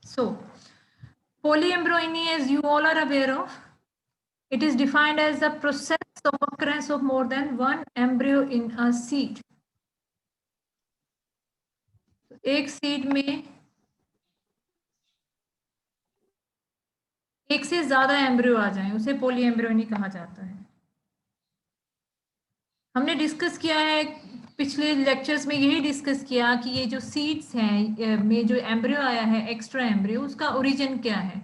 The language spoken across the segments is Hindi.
So polyembryony, as you all are aware of, it is defined as the process of occurrence of more than one embryo in a seed. एक सीड में एक से ज्यादा एम्ब्रियो आ जाए उसे पोलीएम्ब्रियोनी कहा जाता है। हमने डिस्कस किया है पिछले लेक्चर्स में, यही डिस्कस किया कि ये जो सीड्स हैं में जो एम्ब्रियो आया है, एक्स्ट्रा एम्ब्रियो, उसका ओरिजिन क्या है।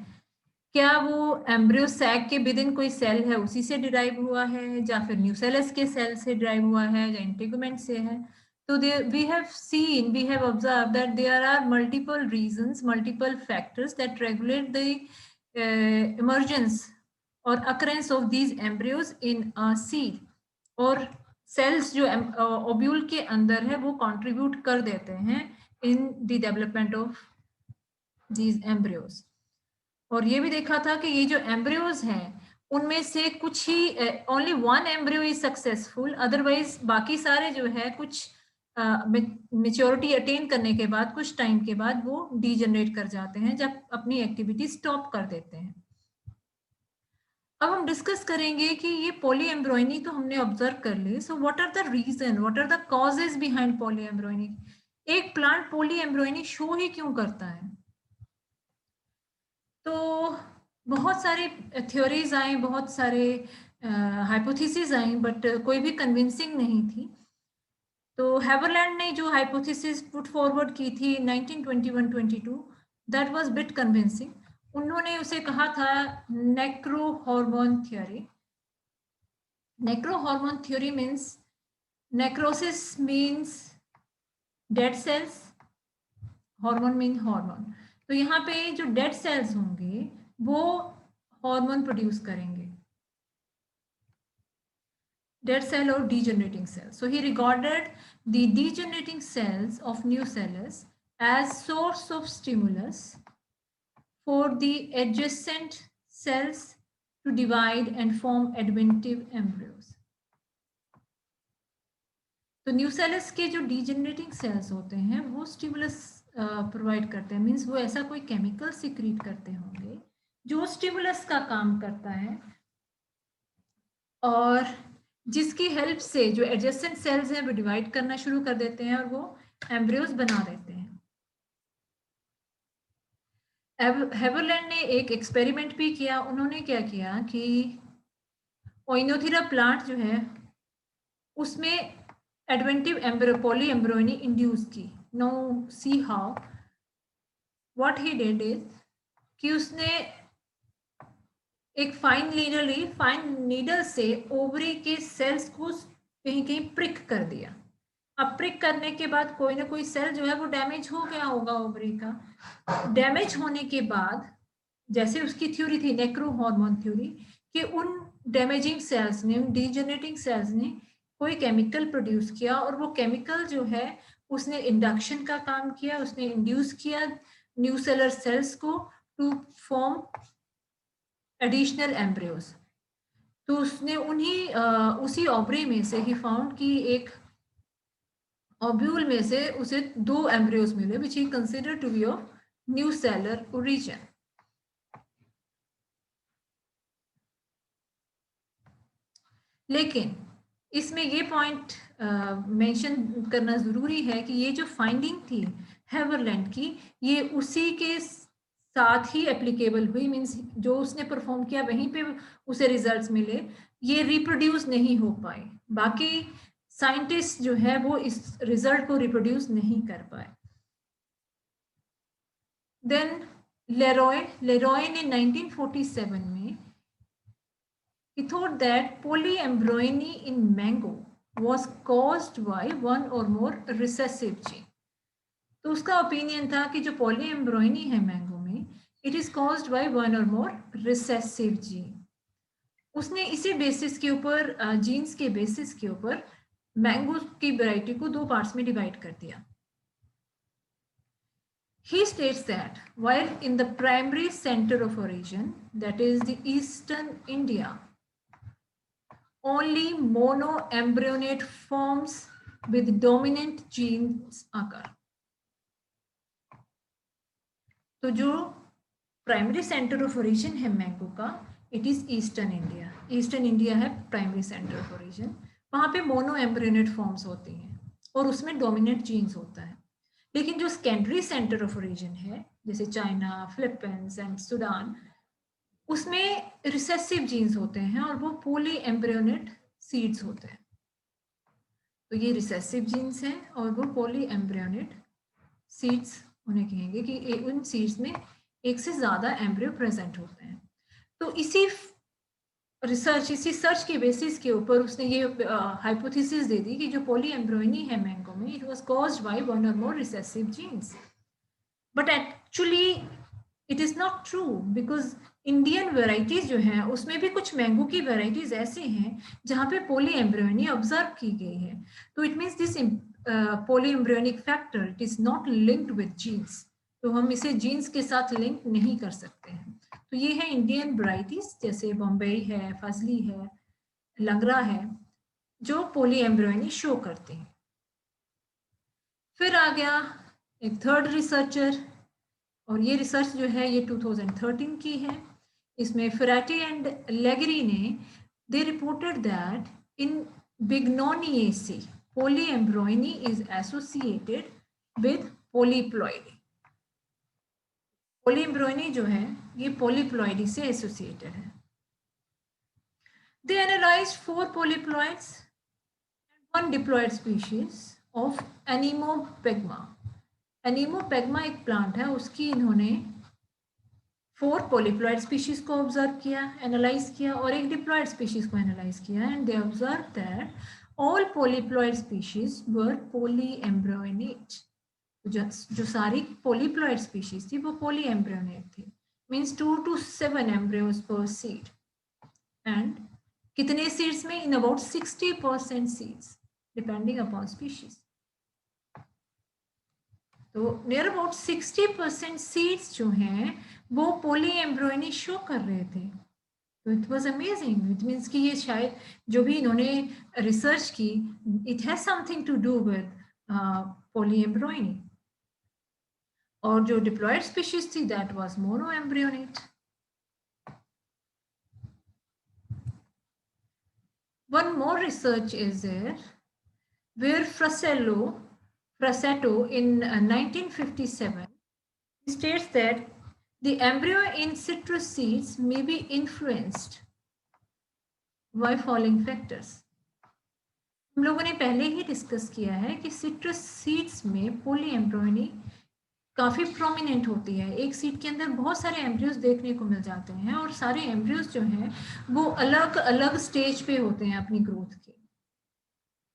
क्या वो एम्ब्रियो सैक के विद इन कोई सेल है उसी से डिराइव हुआ है, या फिर न्यूसेलस के सेल से डिराइव हुआ है, या इंटेगुमेंट से है। तो we have observed that there are multiple reasons, multiple factors that regulate the emergence or occurrence of these embryos in a seed, और सेल्स जो ओब्यूल के अंदर है वो कंट्रीब्यूट कर देते हैं in the development of these embryos. और ये भी देखा था कि ये जो एम्ब्रियोज हैं उनमें से कुछ ही only one embryo is successful, otherwise बाकी सारे जो है कुछ मेच्योरिटी अटेन करने के बाद कुछ टाइम के बाद वो डीजनरेट कर जाते हैं, जब अपनी एक्टिविटी स्टॉप कर देते हैं। अब हम डिस्कस करेंगे कि ये पॉलीएम्ब्रॉयनी तो हमने ऑब्जर्व कर ली, so what are the reason, what are the causes behind polyembryony. एक प्लांट पॉलीएम्ब्रॉयनी शो ही क्यों करता है। तो बहुत सारे थ्योरीज आई, बहुत सारे हाइपोथेसिस आई, बट कोई भी कन्विंसिंग नहीं थी। तो हेवरलैंड ने जो हाइपोथेसिस पुट फॉरवर्ड की थी 1921-22, दैट वाज बिट कन्विंसिंग। उन्होंने उसे कहा था नेक्रो hormone theory. नेक्रो hormone theory means necrosis means dead cells, hormone mean hormone. तो यहाँ पे जो डेड सेल्स होंगे वो हार्मोन प्रोड्यूस करेंगे, dead cell or degenerating cell. So he regarded the degenerating cells of nucellus as source of stimulus for the adjacent cells to divide and form adventive embryos. तो न्यूसेलस के जो डीजेनरेटिंग सेल्स होते हैं वो स्टिमुलस प्रोवाइड करते हैं, मीन्स वो ऐसा कोई केमिकल सिक्रीट करते होंगे जो स्टिमुलस का काम करता है, और जिसकी हेल्प से जो एडजेसेंट सेल्स हैं वो डिवाइड करना शुरू कर देते हैं और वो एम्ब्रियोज बना देते हैं। हेवरलैंड ने एक एक्सपेरिमेंट भी किया। उन्होंने क्या किया कि ओइनोथिरा प्लांट जो है उसमें एडवेंटिव एम्ब्रियो पॉलीएम्ब्रियोनी इंड्यूस की। Now see how, what he did is कि उसने एक फाइन नीडल ली, फाइन नीडल से ओवरी के सेल्स को कहीं कहीं प्रिक कर दिया। अब प्रिक करने के बाद कोई ना कोई सेल जो है वो डैमेज हो गया होगा ओवरी का। डैमेज होने के बाद जैसे उसकी थ्योरी थी नेक्रो हार्मोन थ्योरी, कि उन डैमेजिंग सेल्स ने, उन डीजनरेटिंग सेल्स ने कोई केमिकल प्रोड्यूस किया, और वो केमिकल जो है उसने इंडक्शन का काम किया, उसने इंड्यूस किया न्यू सेलर सेल्स को टू फॉर्म एडिशनल एम्ब्रियोज। तो उसने उसी ओवरी में से ही फाउंड कि एक ओब्यूल में से उसे 2 एम्ब्रियोज मिले which he consider to be of nucellar origin. लेकिन इसमें ये पॉइंट मेंशन करना जरूरी है कि ये जो फाइंडिंग थी हेवरलैंड की, ये उसी के साथ ही एप्लीकेबल हुई, मींस जो उसने परफॉर्म किया वहीं पे उसे रिजल्ट्स मिले, ये रिप्रोड्यूस नहीं हो पाए। बाकी साइंटिस्ट जो है वो इस रिजल्ट को रिप्रोड्यूस नहीं कर पाए। देन लेरॉय ने 1947 में he thought that polyembryony in mango was caused by one or more recessive gene. तो उसका ओपिनियन था कि जो पॉलीएम्ब्रॉयनी है मैंगो में, it is caused by one or more recessive gene. उसने इसी बेसिस के ऊपर, जीन्स के बेसिस के ऊपर मैंगो की वैरायटी को 2 पार्ट्स में डिवाइड कर दिया। He states that while in the primary center of origin, that is the eastern India, only monoembryonate forms with dominant genes occur. तो जो प्राइमरी सेंटर ऑफ ओरिजिन है मैंगो का, it is eastern India. Eastern India है प्राइमरी सेंटर ऑफ ओरिजिन। वहाँ पे मोनो एम्ब्रियोनेट फॉर्म्स होती हैं और उसमें डोमिनेंट जीन्स होता है। लेकिन जो सेकेंडरी सेंटर ऑफ ओरिजिन है, जैसे चाइना, फिलीपींस एंड सूडान, उसमें रिसेसिव जीन्स होते हैं और वो पॉली एम्ब्रियोनेट सीड्स होते हैं। तो ये रिसेसिव जीन्स हैं और वो पॉली एम्ब्रियोनेट सीड्स उन्हें कहेंगे कि उन सीड्स में एक से ज़्यादा एम्ब्रियो प्रेजेंट होते हैं। तो इसी सर्च के बेसिस के ऊपर उसने ये हाइपोथेसिस दे दी कि जो पॉली एम्ब्रियोनी है मैंगो में, it was caused by one or more recessive genes. But actually it is not true, because Indian varieties जो हैं उसमें भी कुछ मैंगो की वेराइटीज ऐसे हैं जहाँ पे पॉली एम्ब्रियोनी ऑब्जर्व की गई है। तो it means this polyembryonic factor it is not linked with genes, तो हम इसे जीन्स के साथ लिंक नहीं कर सकते हैं। तो ये है इंडियन वेराइटीज, जैसे बॉम्बे है, फजली है, लंगरा है, जो पॉली एम्ब्रियोनी शो करते हैं। फिर आ गया एक थर्ड रिसर्चर, और ये रिसर्च जो है ये 2013 की है। इसमें फेराटी एंड लेगरी ने they reported that in Bignoniaceae polyembryony is associated with polyploidy. Polyembryony जो है ये पोलीप्लॉइडी से एसोसिएटेड है। They analysed 4 polyploids and 1 diploid species of Anemopegma। Anemopegma एक प्लांट है, उसकी इन्होंने 4 polyploid स्पीशीज को ऑब्जर्व किया, एनालाइज किया, और एक डिप्लॉयड स्पीशीज को एनालाइज किया, and they observe that all polyploid species were polyembryonate। जो सारी polyploid स्पीशीज थी वो polyembryonate थी, means 2 to 7 embryos per seed, and कितने सीड्स में? In about 60% seeds depending upon species. तो नियर अबाउट 60% सीड्स जो हैं वो पोली एम्ब्रॉयनी शो कर रहे थे। तो it was amazing. It means कि ये शायद जो भी इन्होंने रिसर्च की, it has something to do with polyembryony. और जो डिप्लॉयड स्पीशीज थी that was monoembryonate. One more research is there where Frassetto in 1957 states that the embryo in citrus seeds may be influenced by following factors। हम लोगों ने पहले ही डिस्कस किया है कि सिट्रस सीड्स में पोली एम्ब्रियोनी काफ़ी प्रोमिनेंट होती है। एक सीड के अंदर बहुत सारे एम्ब्रियोज देखने को मिल जाते हैं, और सारे एम्ब्रियोज जो हैं वो अलग अलग स्टेज पे होते हैं अपनी ग्रोथ के।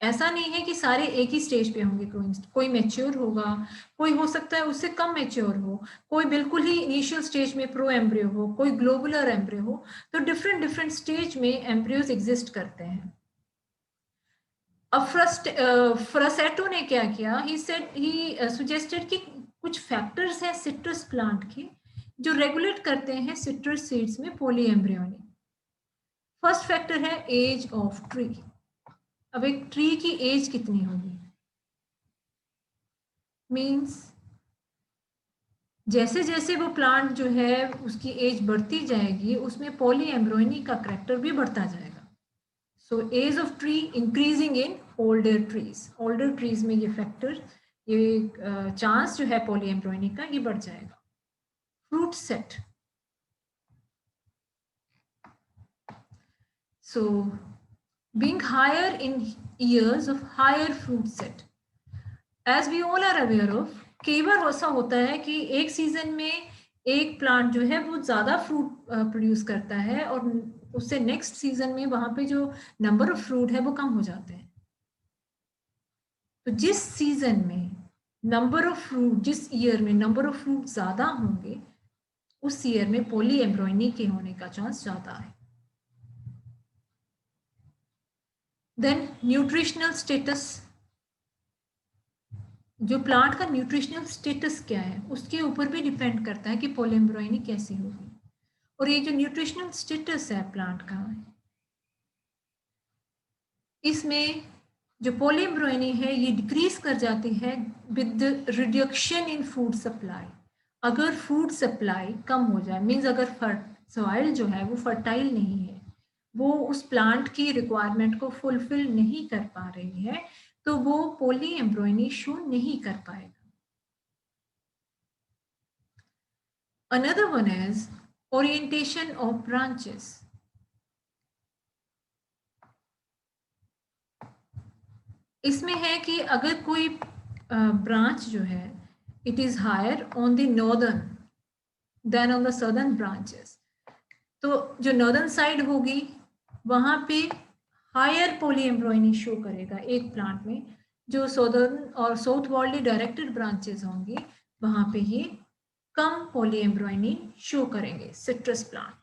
ऐसा नहीं है कि सारे एक ही स्टेज पे होंगे। कोई मैच्योर होगा, कोई हो सकता है उससे कम मैच्योर हो, कोई बिल्कुल ही इनिशियल स्टेज में प्रो एम्ब्रियो हो, कोई ग्लोबुलर एम्ब्रियो हो। तो डिफरेंट डिफरेंट स्टेज में एम्ब्रियोज एग्जिस्ट करते हैं। अब फ्रसेटो ने क्या किया, ही सजेस्टेड कि कुछ फैक्टर्स हैं सिट्रस प्लांट के जो रेगुलेट करते हैं सिट्रस सीड्स में पोली एम्ब्रियोनी। फर्स्ट फैक्टर है एज ऑफ ट्री। अब एक ट्री की एज कितनी होगी? मीन्स जैसे जैसे वो प्लांट जो है उसकी एज बढ़ती जाएगी, उसमें पॉली एम्ब्रियोनी का करेक्टर भी बढ़ता जाएगा। So age of tree increasing in older trees. Older trees में ये फैक्टर, ये चांस जो है पॉली एम्ब्रियोनी का, ये बढ़ जाएगा। Fruit set, so being higher in years of higher fruit set, as we all are aware of, कई बार ऐसा होता है कि एक सीजन में एक प्लांट जो है वो ज्यादा फ्रूट प्रोड्यूस करता है, और उससे नेक्स्ट सीजन में वहां पे जो नंबर ऑफ फ्रूट है वो कम हो जाते हैं। तो जिस सीजन में नंबर ऑफ फ्रूट, जिस ईयर में नंबर ऑफ फ्रूट ज्यादा होंगे, उस ईयर में पॉली एम्ब्रियोनी के होने का चांस ज्यादा है। देन न्यूट्रिशनल स्टेटस, जो प्लांट का न्यूट्रिशनल स्टेटस क्या है उसके ऊपर भी डिपेंड करता है कि पॉली एम्ब्रियोनी कैसी होगी। और ये जो न्यूट्रिशनल स्टेटस है प्लांट का, इसमें जो पॉली एम्ब्रियोनी है ये डिक्रीज कर जाती है with reduction in food supply. अगर फूड सप्लाई कम हो जाए, मीन्स अगर सॉइल जो है वो फर्टाइल नहीं है, वो उस प्लांट की रिक्वायरमेंट को फुलफिल नहीं कर पा रही है, तो वो पोली एम्ब्रॉयनी शो नहीं कर पाएगा। Another one is orientation of branches. इसमें है कि अगर कोई ब्रांच जो है it is higher on the northern then on the southern branches, तो जो नॉर्दर्न साइड होगी वहां पे हायर पोली एम्ब्रॉयनी शो करेगा एक प्लांट में, जो सदर्न और साउथ वर्ल्डली डायरेक्टेड ब्रांचेस होंगी वहां पे ये कम पोली एम्ब्रॉयनी शो करेंगे सिट्रस प्लांट।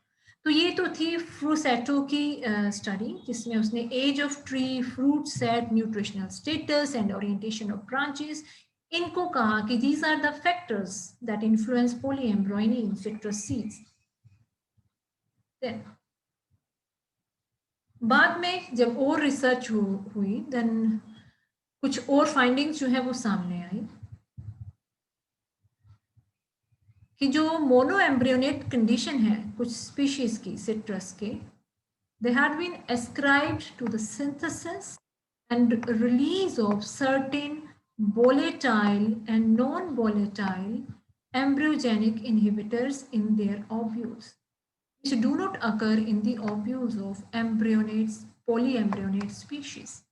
तो ये तो थी फ्रूसेटो की स्टडी, जिसमें उसने age of tree, fruit set, nutritional status and orientation of branches, इनको कहा कि these are the factors that influence polyembryony in citrus seeds. बाद में जब और रिसर्च हुई देन कुछ और फाइंडिंग्स जो है वो सामने आई कि जो मोनो एम्ब्रियोनेट कंडीशन है कुछ स्पीशीज की सिट्रस के, they had been ascribed to the synthesis and release of certain volatile and non-volatile embryogenic inhibitors in their ovules, which do not occur in the ovules of embryonate, polyembryonate species.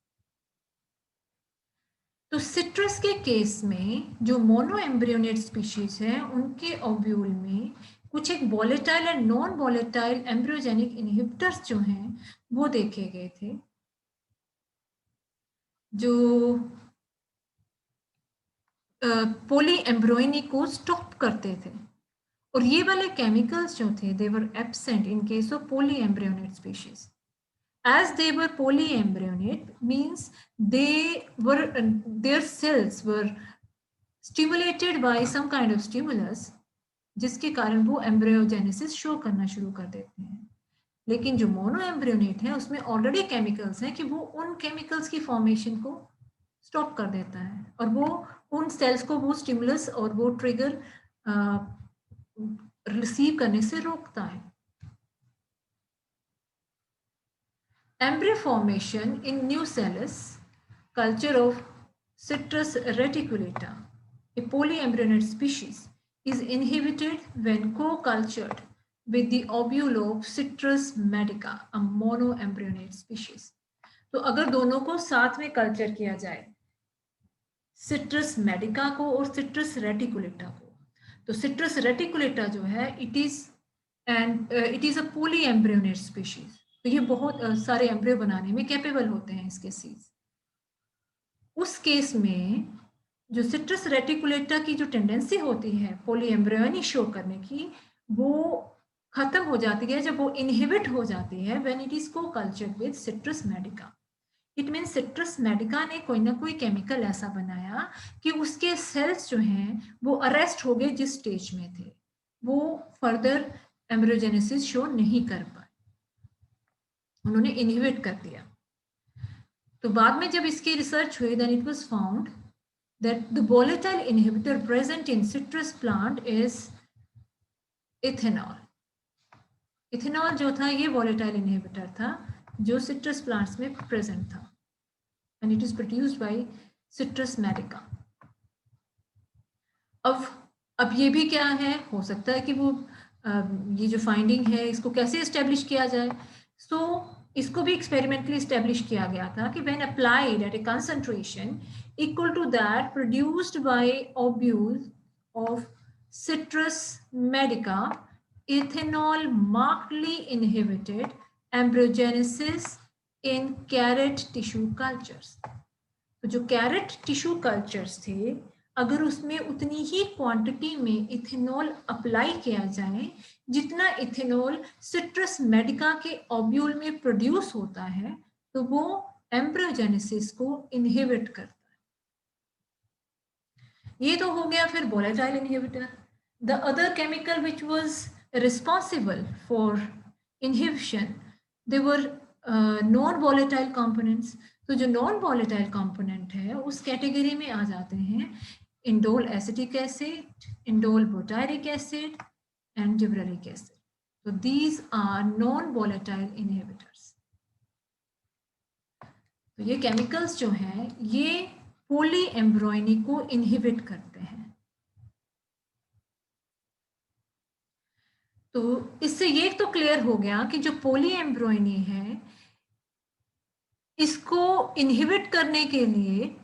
तो सिट्रस के केस में जो मोनो एम्ब्रियोनेट स्पीशीज है उनके ओव्यूल में कुछ एक volatile and non volatile embryogenic inhibitors जो हैं वो देखे गए थे, जो पोली एम्ब्रॉयनी को स्टॉप करते थे। और ये वाले केमिकल्स जो थे they were absent in case of polyembryonate species. As they were polyembryonate means their cells were stimulated by some kind of stimulus, जिसके कारण वो एम्ब्रियोजेनेसिस शो करना शुरू कर देते हैं। लेकिन जो मोनो एम्ब्रियोनेट है उसमें ऑलरेडी केमिकल्स हैं कि वो उन केमिकल्स की फॉर्मेशन को स्टॉप कर देता है और वो उन सेल्स को वो स्टिमुलस और वो ट्रिगर रिसीव करने से रोकता है। Embryo formation in Nucellus culture of Citrus reticulata, a polyembryonate species, is inhibited when co-cultured with the ovule of Citrus medica, a monoembryonate species. तो अगर दोनों को साथ में कल्चर किया जाए, सिट्रस मेडिका को और सिट्रस रेटिकुलेटा को, तो सिट्रस रेटिकुलेटा जो है इट इज अ पोलीएम्ब्रियोनेट स्पीशीज, तो ये बहुत सारे एम्ब्रियो बनाने में कैपेबल होते हैं इसके सीड्स। उस केस में जो सिट्रस रेटिकुलेटा की जो टेंडेंसी होती है पोलीएम्ब्रियोनी शो करने की, वो खत्म हो जाती है जब वो इनहिबिट हो जाती है व्हेन इट इज को cultured with citrus Medica. It mean citrus Medica ने कोई ना कोई केमिकल ऐसा बनाया कि उसके सेल्स जो हैं वो अरेस्ट हो गए जिस स्टेज में थे, वो फर्दर एम्ब्रियोजेनेसिस शो नहीं कर पाए, उन्होंने इनहिबिट कर दिया। तो बाद में जब इसकी रिसर्च हुई then it was found that the volatile inhibitor present in citrus plant is ethanol. Ethanol जो था ये वोलेटाइल इनहिबिटर था जो सिट्रस प्लांट्स में प्रेजेंट था and it is produced by citrus medica. अब ये भी क्या है, हो सकता है कि वो ये जो फाइंडिंग है इसको कैसे एस्टेब्लिश किया जाए। सो इसको भी एक्सपेरिमेंटली एस्टेब्लिश किया गया था कि when applied at a concentration equal to that produced by ovules of citrus medica, ethanol markedly inhibited embryogenesis in carrot tissue cultures. तो जो कैरेट टिश्यू कल्चर्स थे, अगर उसमें उतनी ही क्वांटिटी में इथेनॉल अप्लाई किया जाए जितना इथेनॉल सिट्रस मेडिका के ओव्यूल में प्रोड्यूस होता है, तो वो एम्ब्रियोजेनेसिस को इनहिबिट करता है। ये तो हो गया फिर volatile inhibitor. The other chemical which was responsible for inhibition, they were non-volatile components। तो जो नॉन वॉलेटाइल कंपोनेंट है उस कैटेगरी में आ जाते हैं indole acetic acid, indole butyric acid, and gibberellic acid. So these are non-volatile inhibitors. तो ये केमिकल्स जो हैं ये पोली एम्ब्रॉयनी को इनहिबिट करते हैं। तो इससे ये तो क्लियर हो गया कि जो पोली एम्ब्रॉयनी है इसको इनहिबिट करने के लिए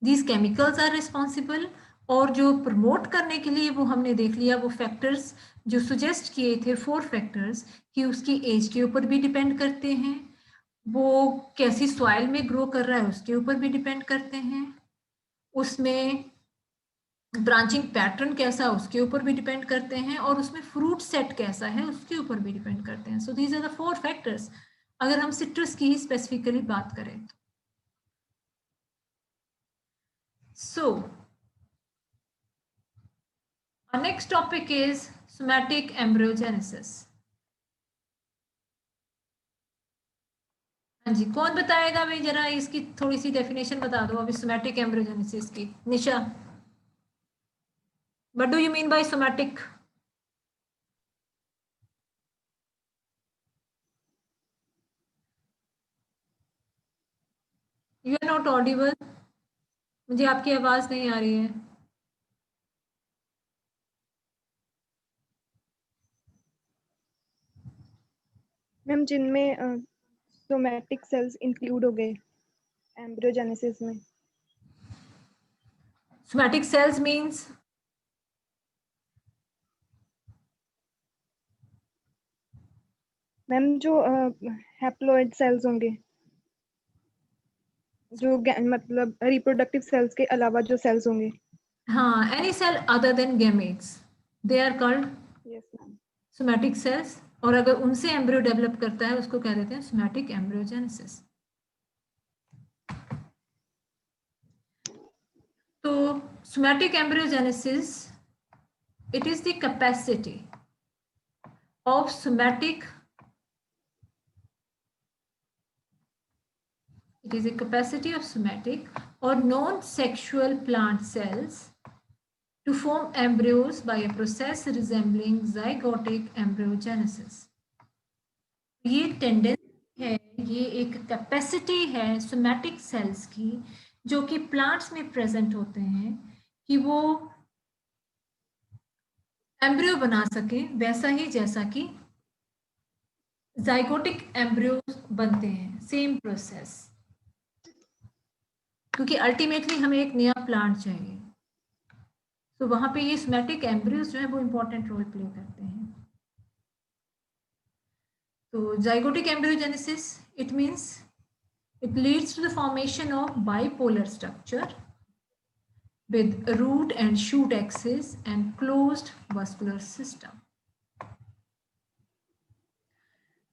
these chemicals are responsible, और जो प्रमोट करने के लिए वो हमने देख लिया वो फैक्टर्स जो सुजेस्ट किए थे 4 फैक्टर्स कि उसकी एज के ऊपर भी डिपेंड करते हैं, वो कैसी सॉइल में ग्रो कर रहा है उसके ऊपर भी डिपेंड करते हैं, उसमें ब्रांचिंग पैटर्न कैसा उसके ऊपर भी डिपेंड करते हैं, और उसमें फ्रूट सेट कैसा है उसके ऊपर भी डिपेंड करते हैं। So these are the 4 factors अगर हम सिट्रस की ही स्पेसिफिकली बात करें तो। So, our next topic is somatic embryogenesis. हाँ जी, कौन बताएगा भाई जरा इसकी थोड़ी सी डेफिनेशन बता दो अभी सोमैटिक एम्ब्रियोजेनेसिस की। Nisha, what do you mean by somatic? You are not audible, मुझे आपकी आवाज नहीं आ रही है। मैम जिनमें सोमैटिक सेल्स इंक्लूड हो गए एम्ब्रियोजेनेसिस में। सोमैटिक सेल्स मींस मैम जो हैप्लॉइड सेल्स होंगे, जो मतलब रिप्रोडक्टिव सेल्स के अलावा जो सेल्स होंगे। हाँ, any cell other than gametes they are called yes ma'am. Somatic cells, और अगर उनसे एम्ब्रियो डेवलप करता है उसको कह देते हैं सोमैटिक एम्ब्रियोजेनेसिस। तो somatic embryogenesis, it is the capacity of somatic, it is a capacity of somatic or non-sexual plant cells to form embryos by a process resembling zygotic embryogenesis. ये टेंडेंसी है, ये एक कैपेसिटी है सोमैटिक सेल्स की जो कि प्लांट्स में प्रेजेंट होते हैं कि वो एम्ब्रियो बना सके वैसा ही जैसा कि जाइगोटिक एम्ब्रियो बनते हैं, सेम प्रोसेस, क्योंकि अल्टीमेटली हमें एक नया प्लांट चाहिए। तो वहां पे ये सोमैटिक एम्ब्रियोज जो है वो इंपॉर्टेंट रोल प्ले करते हैं। तो zygotic embryogenesis it means it leads to the formation of bipolar structure with root and shoot axis and closed vascular system.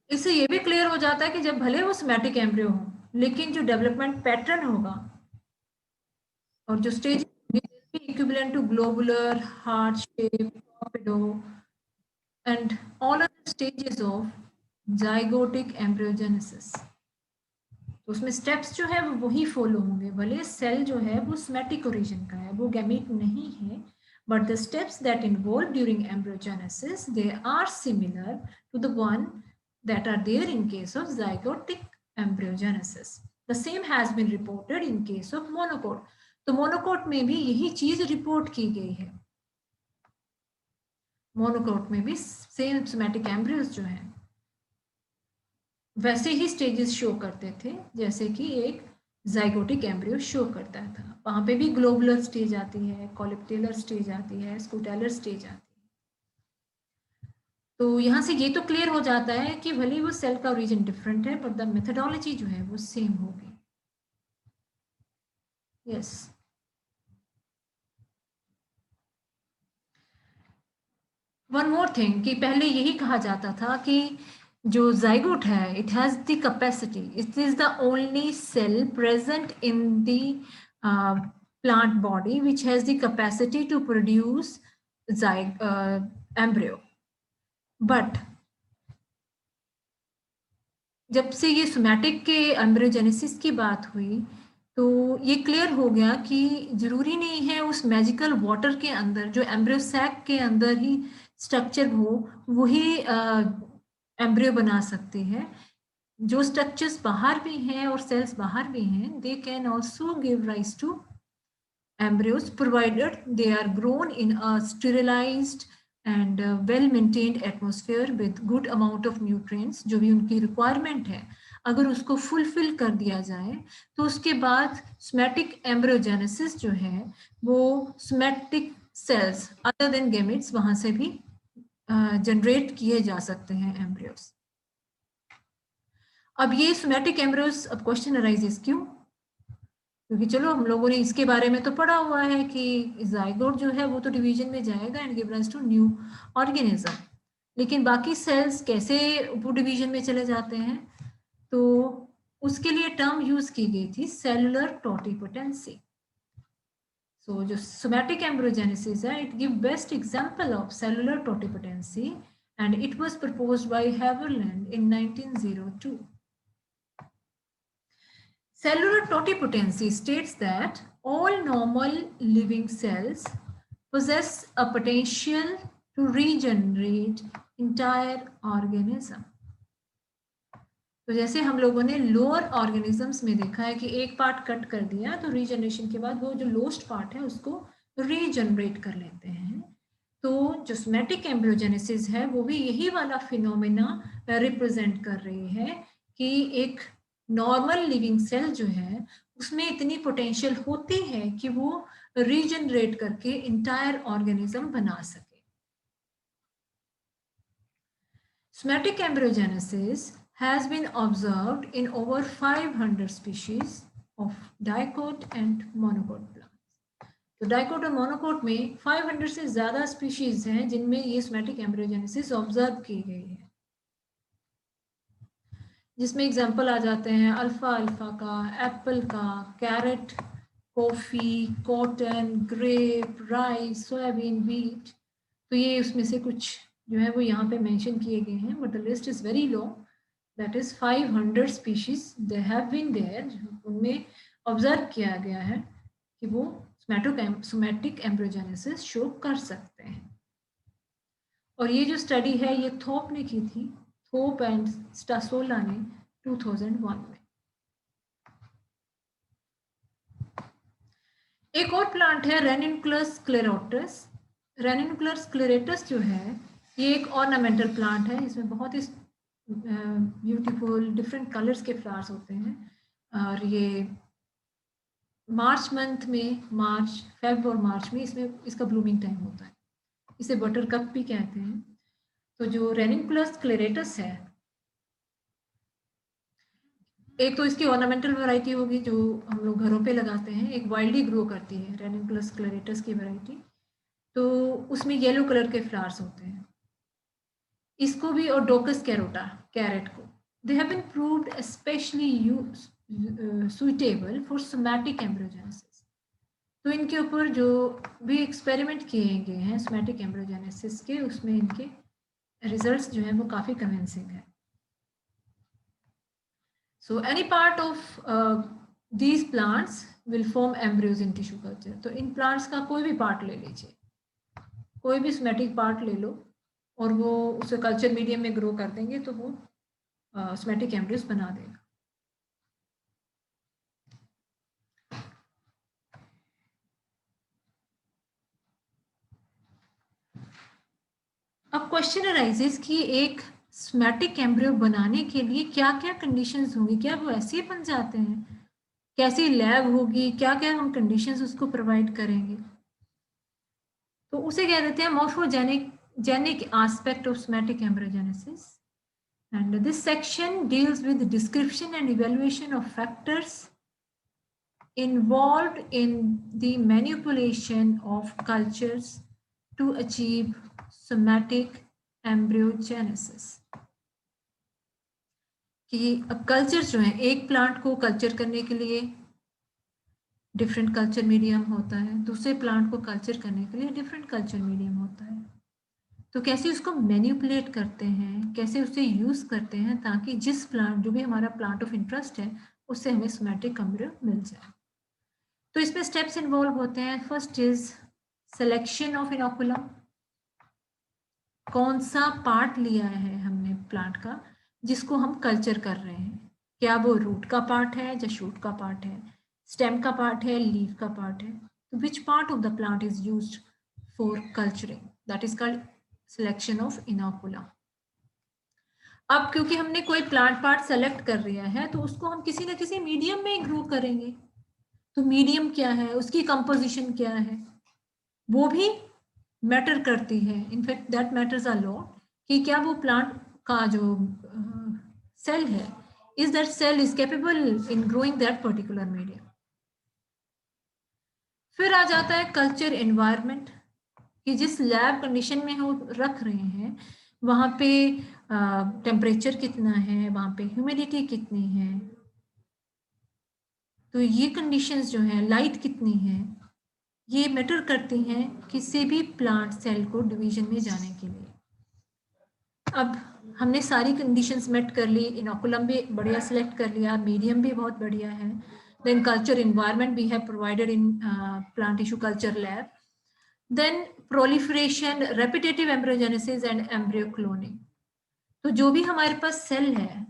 इससे ये भी क्लियर हो जाता है कि जब भले वो सोमैटिक एम्ब्रियो हो लेकिन जो डेवलपमेंट पैटर्न होगा और जो stage equivalent to globular, heart shape, torpedo and all other stages of zygotic embryogenesis. तो उसमें स्टेप्स जो है वो वही फॉलो होंगे, भले सेल जो है वो सोमैटिक ओरिजिन का है, वो गैमीट नहीं है, but the steps that involved during embryogenesis they are similar to the one that are there in case of zygotic embryogenesis. The same has been reported in case of monocot. तो मोनोकोट में भी यही चीज रिपोर्ट की गई है। मोनोकोट में भी सेम सोमैटिक एम्ब्रियोज जो है वैसे ही स्टेजेस शो करते थे जैसे कि एक जाइगोटिक एम्ब्रियो शो करता था। वहां पे भी ग्लोबुलर स्टेज आती है, कॉलिप्टेलर स्टेज आती है, स्कूटेलर स्टेज आती है। तो यहाँ से ये तो क्लियर हो जाता है कि भले वो सेल का ओरिजिन डिफरेंट है बट द मेथडोलॉजी जो है वो सेम होगी। यस, वन मोर थिंग कि पहले यही कहा जाता था कि जो जाइगोट है it has the capacity, it is the only cell present in the plant body which has the capacity to produce embryo. But जब से ये सोमैटिक के एम्ब्रियोजेनेसिस की बात हुई तो ये क्लियर हो गया कि जरूरी नहीं है उस मैजिकल वाटर के अंदर जो एम्ब्रियो सैक के अंदर ही स्ट्रक्चर हो वही एम्ब्रियो बना सकते हैं। जो स्ट्रक्चर्स बाहर भी हैं और सेल्स बाहर भी हैं, they can also give rise to embryos provided they are grown in a sterilized and well maintained atmosphere with good amount of nutrients, जो भी उनकी requirement है अगर उसको फुलफिल कर दिया जाए तो उसके बाद सोमैटिक एम्ब्रियोजेनेसिस जो है वो somatic cells other than gametes वहां से भी जनरेट किए जा सकते हैं एम्ब्रियोस। अब ये सोमैटिक एम्ब्रियोस, अब क्वेश्चन अराइजेस क्यों? क्योंकि चलो हम लोगों ने इसके बारे में तो पढ़ा हुआ है कि जाइगोट जो है वो तो डिवीजन में जाएगा and give rise to new organism, लेकिन बाकी सेल्स कैसे उप डिवीजन में चले जाते हैं? तो उसके लिए टर्म यूज की गई थी सेलुलर टोटिपोटेंसी। सो जो सोमैटिक एम्ब्रियोजेनेसिस है, it give best example of cellular totipotency and it was proposed by Haberlandt in 1902. Cellular totipotency states that all normal living cells possess a potential to regenerate entire organism. तो जैसे हम लोगों ने लोअर ऑर्गेनिजम्स में देखा है कि एक पार्ट कट कर दिया तो रीजनरेशन के बाद वो जो लोस्ट पार्ट है उसको रीजनरेट कर लेते हैं। तो जो सोमैटिक एम्ब्रियोजेनेसिस है वो भी यही वाला फिनोमेना रिप्रेजेंट कर रही है कि एक नॉर्मल लिविंग सेल जो है उसमें इतनी पोटेंशियल होती है कि वो रीजनरेट करके इंटायर ऑर्गेनिज्म बना सके। Somatic embryogenesis has been observed in over 500 species of dicot and monocot plants. तो डाइकोट और मोनोकोट में 500 से ज्यादा स्पीशीज हैं जिनमें ये सोमैटिक एम्ब्रियोजेनेसिस ऑब्जर्व की गई है, जिसमें एग्जांपल आ जाते हैं अल्फा अल्फा का, एप्पल का, carrot, coffee, cotton, grape, rice, soybean, wheat. तो ये उसमें से कुछ जो है वो यहाँ पे मेंशन किए गए हैं, but the list is very long, that is 500 species they have been there, उनमें ऑब्जर्व किया गया है कि वो सोमैटिक एम्ब्रियोजेनेसिस शो कर सकते हैं। और ये जो स्टडी है ये थोप ने की थी, थोप एंड स्टासोला ने 2001 में। एक और प्लांट है रेनिनकुलस स्क्लेरोटस। रेनिनकुलस स्क्लेरोटस जो है ये एक ऑर्नामेंटल प्लांट है, इसमें बहुत ही ब्यूटीफुल डिफरेंट कलर्स के फ्लावर्स होते हैं और ये मार्च मंथ में, मार्च, फेब और मार्च में इसमें इसका ब्लूमिंग टाइम होता है। इसे बटर कप भी कहते हैं। तो जो रेनिनकुलस स्क्लेरेटस है, एक तो इसकी ऑर्नामेंटल वैरायटी होगी जो हम लोग घरों पे लगाते हैं, एक वाइल्डली ग्रो करती है रेनिनकुलस स्क्लेरेटस की वैरायटी, तो उसमें येलो कलर के फ्लावर्स होते हैं। इसको भी और डोकस कैरोटा, कैरेट को, they have been proved especially suitable for somatic embryogenesis. तो इनके ऊपर जो भी एक्सपेरिमेंट किए गए हैं सोमैटिक एम्ब्रियोजेनेसिस के, उसमें इनके रिजल्ट्स जो हैं वो काफ़ी कन्विंसिंग है। So any part of these plants will form embryos in tissue culture. तो इन प्लांट्स का कोई भी पार्ट ले लीजिए, कोई भी सोमैटिक पार्ट ले लो और वो उसे कल्चर मीडियम में ग्रो कर देंगे तो वो सोमैटिक एम्ब्रियोज बना देगा। अब क्वेश्चन अराइजेस कि एक सोमैटिक एम्ब्रियो बनाने के लिए क्या क्या कंडीशंस होंगी, क्या वो ऐसे ही बन जाते हैं, कैसी लैब होगी, क्या क्या हम कंडीशंस उसको प्रोवाइड करेंगे? तो उसे कह देते हैं morphogenic aspect of somatic embryogenesis. And this section deals with the description and evaluation of factors involved in the manipulation of cultures to achieve somatic embryogenesis. कि अब कल्चर जो है, एक प्लांट को कल्चर करने के लिए डिफरेंट कल्चर मीडियम होता है, दूसरे प्लांट को कल्चर करने के लिए डिफरेंट कल्चर मीडियम होता है। तो कैसे उसको मैनिपुलेट करते हैं, कैसे उसे यूज करते हैं ताकि जिस प्लांट, जो भी हमारा प्लांट ऑफ इंटरेस्ट है, उससे हमें सोमैटिक एम्ब्रियो मिल जाए। तो इसमें स्टेप्स इन्वॉल्व होते हैं. First is selection of inoculum. कौन सा पार्ट लिया है हमने प्लांट का जिसको हम कल्चर कर रहे हैं. क्या वो रूट का पार्ट है या शूट का पार्ट है, स्टेम का पार्ट है, लीफ का पार्ट है. तो which part of the plant is used for culturing, that is called selection of inoculum. अब क्योंकि हमने कोई प्लांट पार्ट सेलेक्ट कर लिया है तो उसको हम किसी न किसी मीडियम में ग्रो करेंगे. तो मीडियम क्या है, उसकी कंपोजिशन क्या है, वो भी मैटर करती है. In fact that matters a lot कि क्या वो प्लांट का जो सेल है, is that cell is capable in growing that particular medium. फिर आ जाता है कल्चर एनवायरनमेंट, कि जिस लैब कंडीशन में हम रख रहे हैं वहाँ पे टेम्परेचर कितना है, वहाँ पे ह्यूमिडिटी कितनी है. तो ये कंडीशंस जो हैं, लाइट कितनी है, ये मैटर करती हैं किसी भी प्लांट सेल को डिवीजन में जाने के लिए. अब हमने सारी कंडीशंस मेट कर ली, इनोकुलम भी बढ़िया सिलेक्ट कर लिया, मीडियम भी बहुत बढ़िया है. Then culture environment we have provided in plant tissue culture lab. Then proliferation, repetitive embryogenesis and embryo cloning. तो जो भी हमारे पास सेल है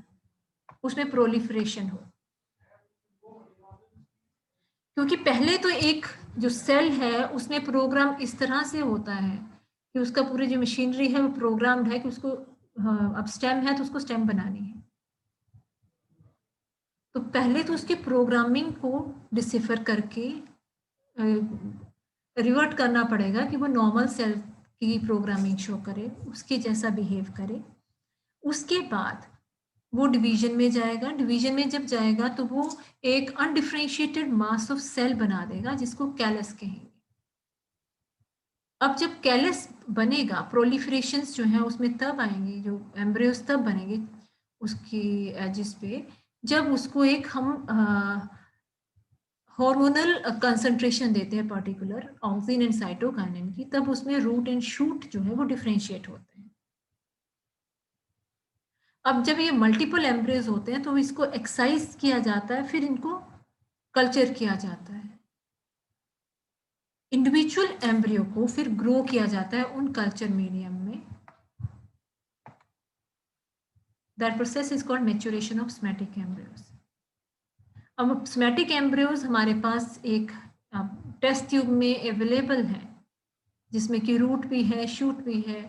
उसमें प्रोलिफरेशन हो, क्योंकि पहले तो एक जो सेल है उसमें प्रोग्राम इस तरह से होता है कि उसका पूरी जो मशीनरी है वो प्रोग्राम्ड है कि उसको अब स्टेम है तो उसको स्टेम बनानी है. तो पहले तो उसकी प्रोग्रामिंग को डिसिफर करके रिवर्ट करना पड़ेगा कि वो नॉर्मल सेल की प्रोग्रामिंग शो करे, उसके जैसा बिहेव करे. उसके बाद वो डिवीजन में जाएगा. डिवीजन में जब जाएगा तो वो एक अनडिफरेंशिएटेड मास ऑफ सेल बना देगा जिसको कैलस कहेंगे. अब जब कैलस बनेगा, प्रोलिफरेशंस जो है उसमें तब आएंगे, जो एम्ब्रियोस तब बनेंगे उसकी एजिस पे, जब उसको एक हम हार्मोनल कंसंट्रेशन देते हैं पर्टिकुलर ऑक्सिन एंड साइटोकाइनिन की, तब उसमें रूट एंड शूट जो है वो डिफरेंशिएट होते हैं. अब जब ये मल्टीपल एम्ब्रियोज होते हैं तो इसको एक्साइज किया जाता है, फिर इनको कल्चर किया जाता है. इंडिविजुअल एम्ब्रियो को फिर ग्रो किया जाता है उन कल्चर मीडियम में. That process is called maturation of somatic embryos. अब सोमैटिक एम्ब्रियोज हमारे पास एक टेस्ट ट्यूब में अवेलेबल है जिसमें कि रूट भी है, शूट भी है,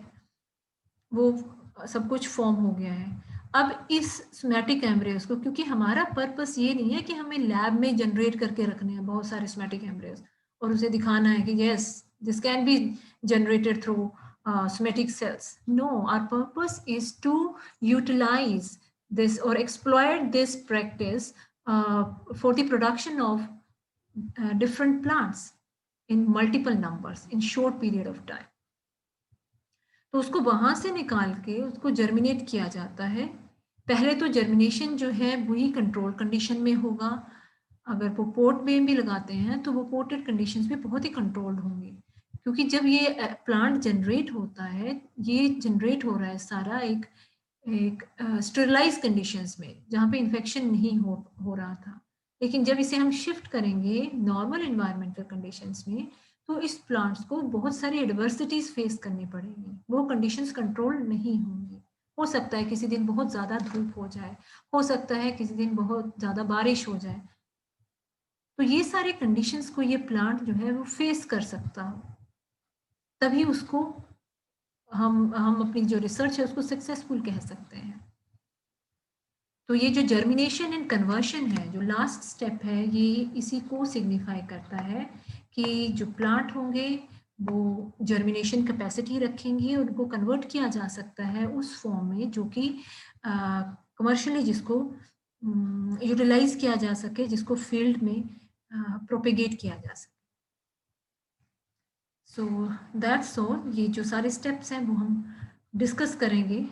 वो सब कुछ फॉर्म हो गया है. अब इस सोमैटिक एम्ब्रियोज को, क्योंकि हमारा पर्पस ये नहीं है कि हमें लैब में जनरेट करके रखने हैं बहुत सारे सोमैटिक एम्ब्रियोज और उसे दिखाना है कि yes this can be generated through somatic cells. No, our purpose is to utilize this or exploit this practice for the production of different plants in multiple numbers in short period of time. तो उसको वहां से निकाल के उसको जर्मिनेट किया जाता है. पहले तो जर्मिनेशन जो है वही कंट्रोल कंडीशन में होगा. अगर वो पोर्ट में भी लगाते हैं तो वो पोर्टेड कंडीशंस भी बहुत ही कंट्रोल्ड होंगी, क्योंकि जब ये प्लांट जनरेट होता है, ये जनरेट हो रहा है सारा एक स्टेरिलाइज कंडीशंस में जहाँ पे इन्फेक्शन नहीं हो रहा था. लेकिन जब इसे हम शिफ्ट करेंगे नॉर्मल इन्वायरमेंटल कंडीशंस में तो इस प्लांट्स को बहुत सारी एडवर्सिटीज फेस करनी पड़ेगी. वो कंडीशंस कंट्रोल नहीं होंगी. हो सकता है किसी दिन बहुत ज़्यादा धूप हो जाए, हो सकता है किसी दिन बहुत ज़्यादा बारिश हो जाए. तो ये सारे कंडीशंस को ये प्लांट जो है वो फेस कर सकता हो, तभी उसको हम अपनी जो रिसर्च है उसको सक्सेसफुल कह सकते हैं. तो ये जो जर्मिनेशन एंड कन्वर्शन है, जो लास्ट स्टेप है, ये इसी को सिग्निफाई करता है कि जो प्लांट होंगे वो जर्मिनेशन कैपेसिटी रखेंगे और उनको कन्वर्ट किया जा सकता है उस फॉर्म में जो कि कमर्शियली जिसको यूटिलाइज किया जा सके, जिसको फील्ड में प्रोपेगेट किया जा सके. So that's all. ये जो सारे स्टेप्स हैं वो हम डिस्कस करेंगे